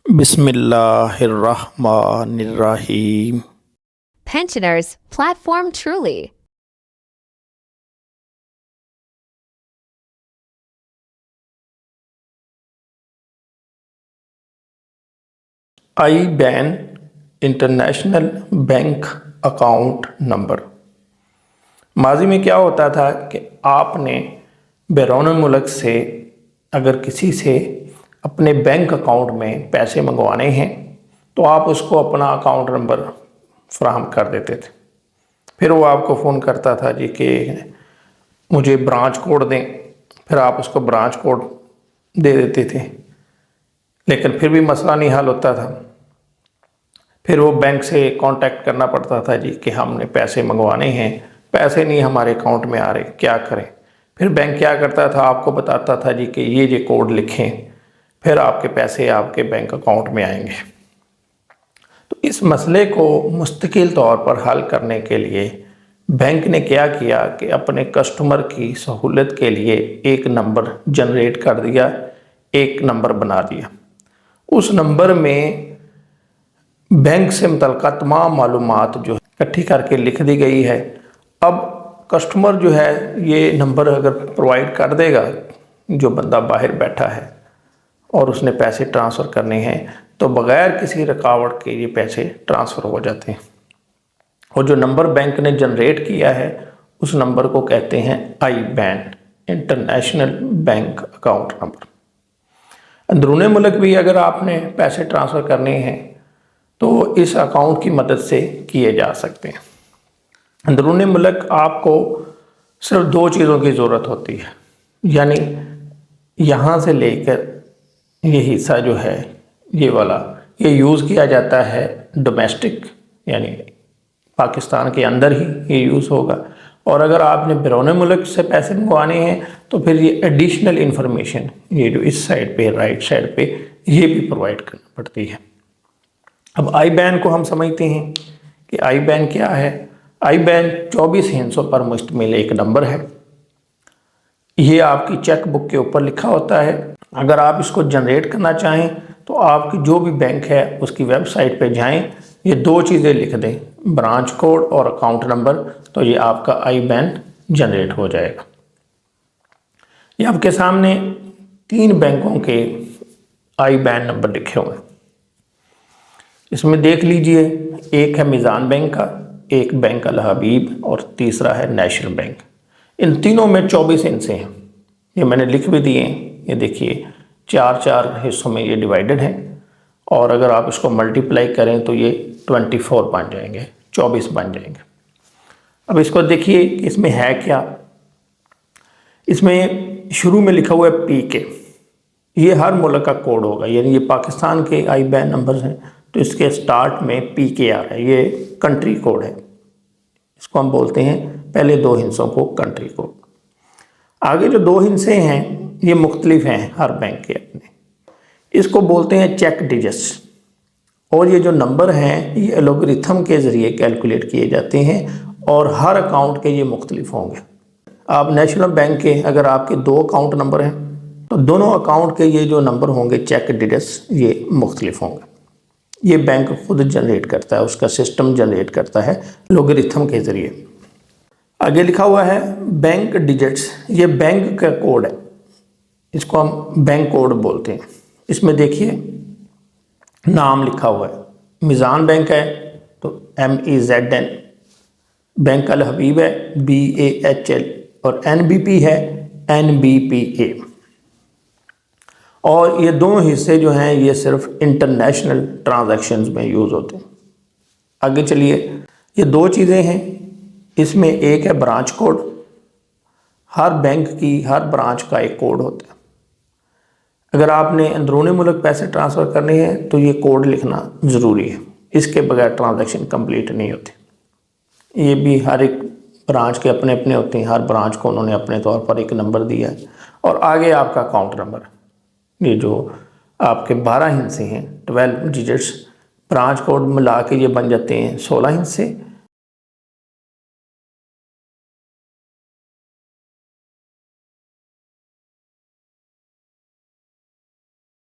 बिस्मिल्लाहिर्रहमानिर्रहीम। Pensioners Platform Truly. IBAN international bank account number. माजी में क्या होता था कि आपने बैरून मुल्क से अगर किसी से अपने बैंक अकाउंट में पैसे मंगवाने हैं तो आप उसको अपना अकाउंट नंबर फ्राहम कर देते थे। फिर वो आपको फ़ोन करता था जी कि मुझे ब्रांच कोड दें, फिर आप उसको ब्रांच कोड दे देते थे, लेकिन फिर भी मसला नहीं हल होता था। फिर वो बैंक से कांटेक्ट करना पड़ता था जी कि हमने पैसे मंगवाने हैं, पैसे नहीं हमारे अकाउंट में आ रहे, क्या करें। फिर बैंक क्या करता था, आपको बताता था जी कि ये कोड लिखें, फिर आपके पैसे आपके बैंक अकाउंट में आएंगे। तो इस मसले को मुस्तकिल तौर पर हल करने के लिए बैंक ने क्या किया कि अपने कस्टमर की सहूलत के लिए एक नंबर जनरेट कर दिया, एक नंबर बना दिया। उस नंबर में बैंक से मुतल्लिक़ तमाम मालूमात जो है इकट्ठी करके लिख दी गई है। अब कस्टमर जो है ये नंबर अगर प्रोवाइड कर देगा, जो बंदा बाहर बैठा है और उसने पैसे ट्रांसफ़र करने हैं, तो बग़ैर किसी रुकावट के ये पैसे ट्रांसफ़र हो जाते हैं। और जो नंबर बैंक ने जनरेट किया है उस नंबर को कहते हैं IBAN, international bank account number. अंदरूनी मुल्क भी अगर आपने पैसे ट्रांसफ़र करने हैं तो इस अकाउंट की मदद से किए जा सकते हैं। अंदरूनी मुल्क आपको सिर्फ दो चीज़ों की ज़रूरत होती है, यानी यहाँ से लेकर ये हिस्सा जो है ये वाला, ये यूज़ किया जाता है डोमेस्टिक, यानी पाकिस्तान के अंदर ही ये यूज़ होगा। और अगर आपने बैरून मुल्क से पैसे मंगवाने हैं तो फिर ये एडिशनल इंफॉर्मेशन, ये जो इस साइड पे राइट साइड पे, ये भी प्रोवाइड करनी पड़ती है। अब आई बैन को हम समझते हैं कि आई बैन क्या है। आई बैन 24 हिस्सों पर मुश्तमिल एक नंबर है। ये आपकी चेक बुक के ऊपर लिखा होता है। अगर आप इसको जनरेट करना चाहें तो आपकी जो भी बैंक है उसकी वेबसाइट पे जाएं, ये दो चीज़ें लिख दें, ब्रांच कोड और अकाउंट नंबर, तो ये आपका आई बैन जनरेट हो जाएगा। ये आपके सामने 3 बैंकों के आई बैन नंबर लिखे हुए हैं। इसमें देख लीजिए, एक है मीज़ान बैंक का, एक बैंक अल हबीब और तीसरा है नेशनल बैंक। इन तीनों में 24 हिस्से हैं। ये मैंने लिख भी दिए हैं, ये देखिए 4-4 हिस्सों में ये डिवाइडेड हैं। और अगर आप इसको मल्टीप्लाई करें तो ये 24 बन जाएंगे, 24 बन जाएंगे। अब इसको देखिए इसमें है क्या। इसमें शुरू में लिखा हुआ है PK, ये हर मुल्क का कोड होगा, यानी ये पाकिस्तान के आई बैन नंबर्स हैं तो इसके स्टार्ट में PK आ रहा है, ये कंट्री कोड है। इसको हम बोलते हैं पहले 2 हिस्सों को कंट्री कोड। आगे जो 2 हिस्से हैं ये मुख्तलिफ हैं हर बैंक के अपने, इसको बोलते हैं चेक डिजिट्स। और ये जो नंबर हैं ये एल्गोरिथम के ज़रिए कैलकुलेट किए जाते हैं और हर अकाउंट के ये मुख्तलिफ होंगे। आप नेशनल बैंक के अगर आपके 2 अकाउंट नंबर हैं तो दोनों अकाउंट के ये जो नंबर होंगे चेक डिजिट्स ये मुख्तलिफ होंगे। ये बैंक खुद जनरेट करता है, उसका सिस्टम जनरेट करता है लोगरिथम के ज़रिए। आगे लिखा हुआ है बैंक डिजिट्स, ये बैंक का कोड है, इसको हम बैंक कोड बोलते हैं। इसमें देखिए नाम लिखा हुआ है, मीज़ान बैंक है तो MEZN, बैंक अल हबीब है BAHL और NBP है NBPA। और ये 2 हिस्से जो हैं ये सिर्फ इंटरनेशनल ट्रांजैक्शंस में यूज़ होते हैं। आगे चलिए, ये 2 चीज़ें हैं। इसमें एक है ब्रांच कोड, हर बैंक की हर ब्रांच का एक कोड होता है। अगर आपने अंदरूनी मुल्क पैसे ट्रांसफ़र करने हैं तो ये कोड लिखना ज़रूरी है, इसके बगैर ट्रांजैक्शन कंप्लीट नहीं होती। ये भी हर एक ब्रांच के अपने अपने होते हैं, हर ब्रांच को उन्होंने अपने तौर पर एक नंबर दिया है। और आगे आपका अकाउंट नंबर, ये जो आपके 12 हिस्से हैं 12 डिजिट्स, ब्रांच कोड मिला के ये बन जाते हैं 16 हिस्से।